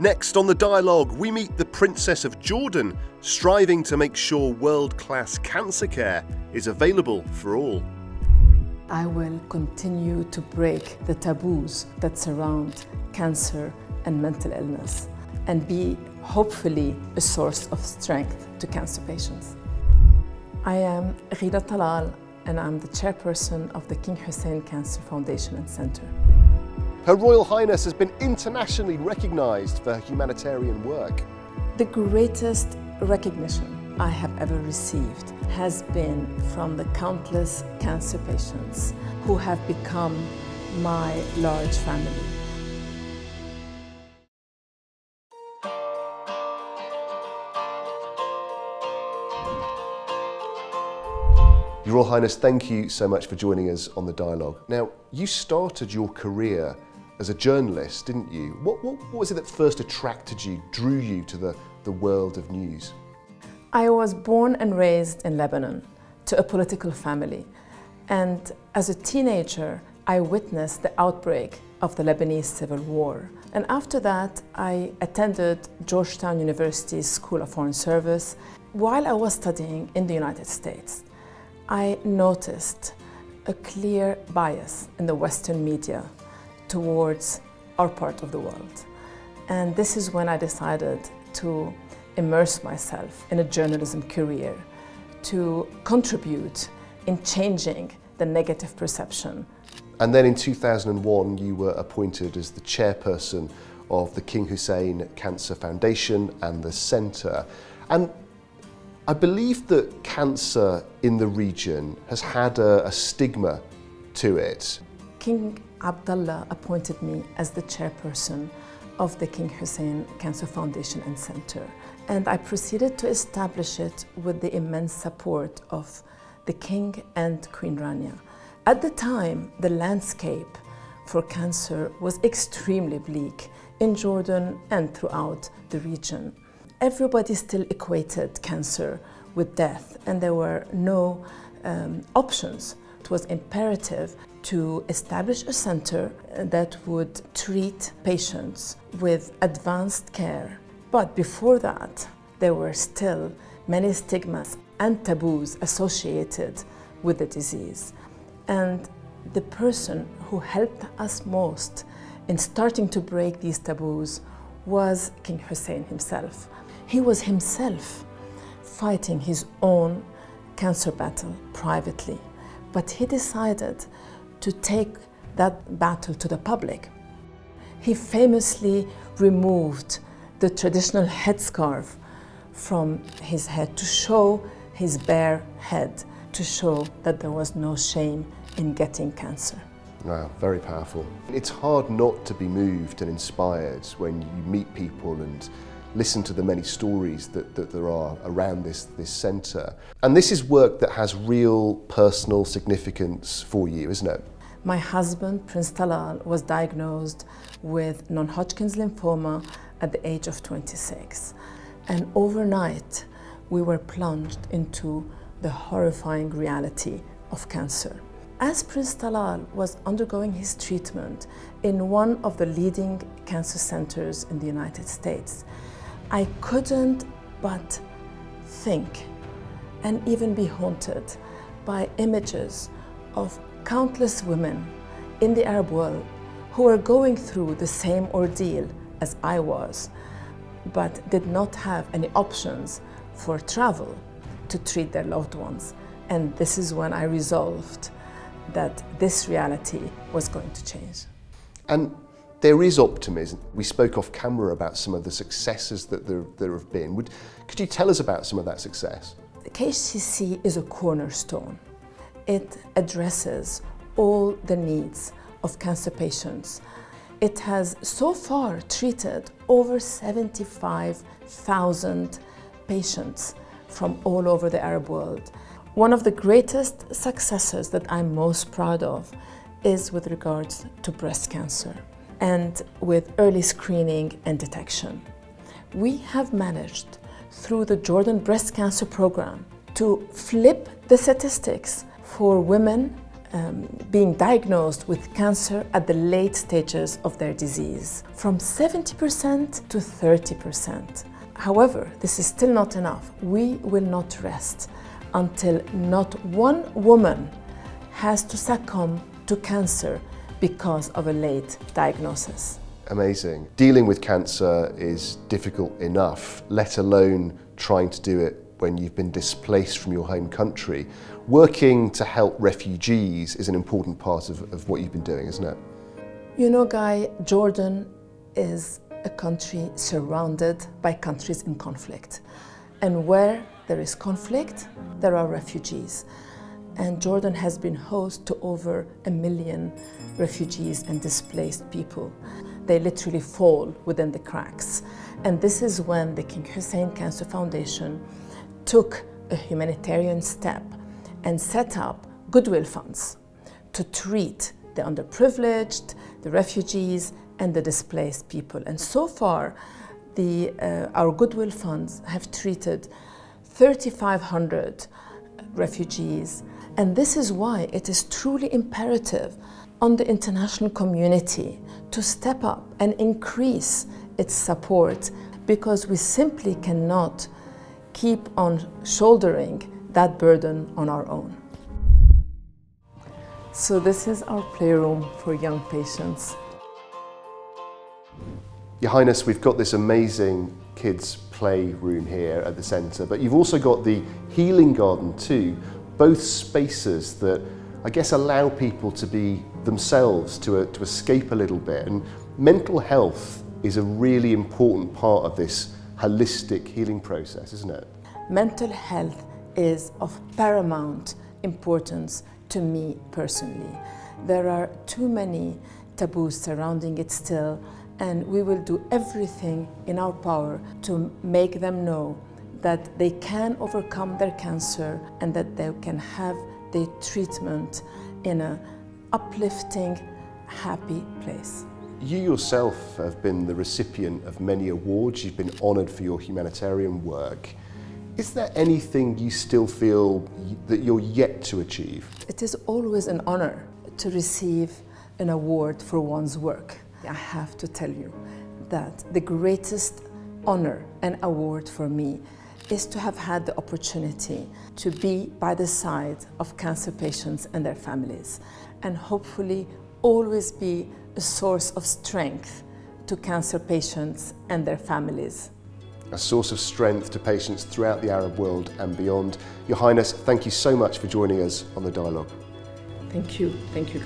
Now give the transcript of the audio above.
Next on the dialogue, we meet the Princess of Jordan, striving to make sure world-class cancer care is available for all. I will continue to break the taboos that surround cancer and mental illness and be, hopefully, a source of strength to cancer patients. I am Ghida Talal, and I'm the chairperson of the King Hussein Cancer Foundation and Center. Her Royal Highness has been internationally recognised for her humanitarian work. The greatest recognition I have ever received has been from the countless cancer patients who have become my large family. Your Royal Highness, thank you so much for joining us on the dialogue. Now, you started your career as a journalist, didn't you? What was it that first attracted you, drew you to the world of news? I was born and raised in Lebanon to a political family. And as a teenager, I witnessed the outbreak of the Lebanese Civil War. And after that, I attended Georgetown University's School of Foreign Service. While I was studying in the United States, I noticed a clear bias in the Western media towards our part of the world. And this is when I decided to immerse myself in a journalism career to contribute in changing the negative perception. And then in 2001, you were appointed as the chairperson of the King Hussein Cancer Foundation and the Center. And I believe that cancer in the region has had a stigma to it. King Abdullah appointed me as the chairperson of the King Hussein Cancer Foundation and Center. And I proceeded to establish it with the immense support of the King and Queen Rania. At the time, the landscape for cancer was extremely bleak in Jordan and throughout the region. Everybody still equated cancer with death, and there were no options. It was imperative to establish a center that would treat patients with advanced care. But before that, there were still many stigmas and taboos associated with the disease. And the person who helped us most in starting to break these taboos was King Hussein himself. He was himself fighting his own cancer battle privately, but he decided to take that battle to the public. He famously removed the traditional headscarf from his head to show his bare head, to show that there was no shame in getting cancer. Wow, very powerful. It's hard not to be moved and inspired when you meet people and listen to the many stories that there are around this centre. And this is work that has real personal significance for you, isn't it? My husband, Prince Talal, was diagnosed with non-Hodgkin's lymphoma at the age of 26. And overnight, we were plunged into the horrifying reality of cancer. As Prince Talal was undergoing his treatment in one of the leading cancer centers in the United States, I couldn't but think and even be haunted by images of countless women in the Arab world who were going through the same ordeal as I was, but did not have any options for travel to treat their loved ones. And this is when I resolved that this reality was going to change. And there is optimism. We spoke off camera about some of the successes that there have been. Could you tell us about some of that success? The KHCC is a cornerstone. It addresses all the needs of cancer patients. It has so far treated over 75,000 patients from all over the Arab world. One of the greatest successes that I'm most proud of is with regards to breast cancer and with early screening and detection. We have managed, through the Jordan Breast Cancer Program, to flip the statistics for women being diagnosed with cancer at the late stages of their disease, from 70% to 30%. However, this is still not enough. We will not rest until not one woman has to succumb to cancer because of a late diagnosis. Amazing. Dealing with cancer is difficult enough, let alone trying to do it when you've been displaced from your home country. Working to help refugees is an important part of what you've been doing, isn't it? You know, Guy, Jordan is a country surrounded by countries in conflict. And where there is conflict, there are refugees. And Jordan has been host to over 1 million refugees and displaced people. They literally fall within the cracks. And this is when the King Hussein Cancer Foundation took a humanitarian step and set up goodwill funds to treat the underprivileged, the refugees, and the displaced people. And so far, our goodwill funds have treated 3,500 refugees. And this is why it is truly imperative on the international community to step up and increase its support, because we simply cannot keep on shouldering that burden on our own. So this is our playroom for young patients. Your Highness, we've got this amazing kids' playroom here at the centre, but you've also got the healing garden too, both spaces that I guess allow people to be themselves, to escape a little bit. And mental health is a really important part of this holistic healing process, isn't it? Mental health is of paramount importance to me personally. There are too many taboos surrounding it still, and we will do everything in our power to make them know that they can overcome their cancer and that they can have their treatment in an uplifting, happy place. You yourself have been the recipient of many awards. You've been honoured for your humanitarian work. Is there anything you still feel that you're yet to achieve? It is always an honour to receive an award for one's work. I have to tell you that the greatest honour and award for me is to have had the opportunity to be by the side of cancer patients and their families, and hopefully always be a source of strength to cancer patients and their families. A source of strength to patients throughout the Arab world and beyond. Your Highness, thank you so much for joining us on The Dialogue. Thank you. Thank you.